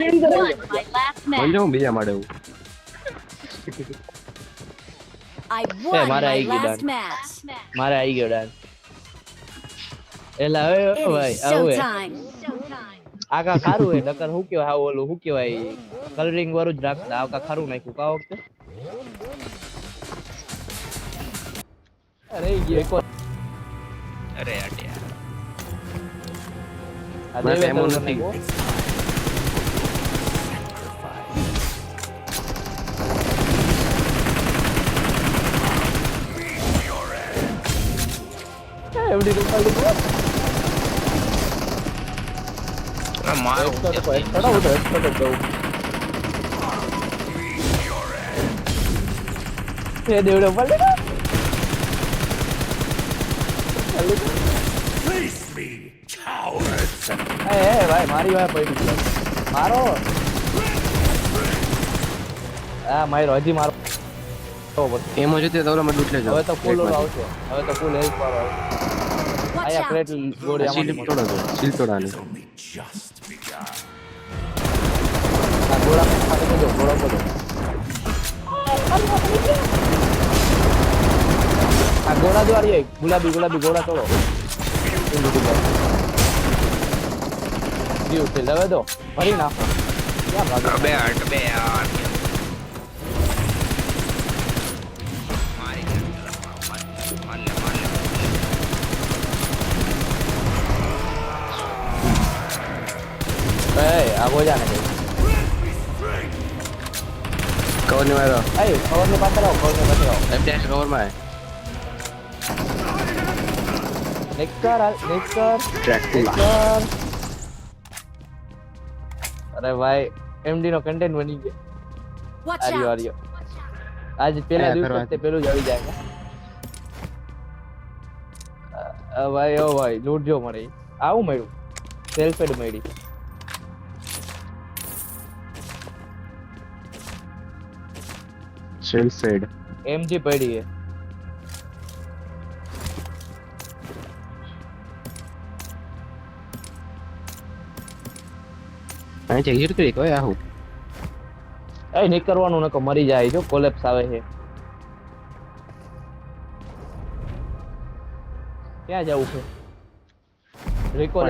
my last match. બોલજો હું બીજા માળે હું. I won મારે my આવી ગયું last ડાન. match. મારે આવી ગયો ડાન. એલા હવે It ભાઈ is આવું હે. showtime. આકા ખારું હે નકર હું કેવાય આ ઓલું હું કેવાય કલરિંગ વાળું જ રાખતા આકા ખારું નાખ્યું કા વખતે અરે ગયો એક અરે અડ્યા આ મારે દેવે એમો તો નથી. નાખ્યો. એવડી રૂપાઈ લીધું મારું ચડાવું તો expert જ જવું. એ દેવડે ઉપર લીધો. એ ભાઈ મારી વાત પડી છે મારો હા મારો હજી મારો એમો જતે તો ઓલામાં લૂંટ લેજો. હવે તો ફૂલ આવશે હવે તો ફૂલ હેલ્થ વાળો આવશે Watch આયા out. ક્રેટ ગોળી સીલ આમાં તોડો તો સીલ તોડાની. આ ગોળા પાડી દેજો ગોળા પડો આ ગોળા જો આરી ગુલાબી ગુલાબી ગોળા તોડો જીવ તે લવે દો ભરી નાખો ક્યાં ભાગો બે હટ બે યાર મારી માર લે એ આગો જાને કઈ કવર ને મારો. એ કવર ની પાસે આવો કવર ની પાસે આવો એફડીએસ કવર માં નેકર ટ્રેક નેકર અરે ભાઈ એમડી નો કન્ટેન્ટ બની ગયો Watch આર્યો out. આર્યો આજ પેલા દિવસ તે પેલું જ આવી જાય ભાઈ ઓ ભાઈ લૂટજો મને આવું મળ્યું સેલ્ફ એડ મળી શેલ સેડ. એમજી પડી છે અહીં છે હિર કરી કોઈ આહું. એ નહીં કરવાનું નકો મરી જાય જો કોલેપ્સ આવે છે ક્યાં જવું છે રિકોલ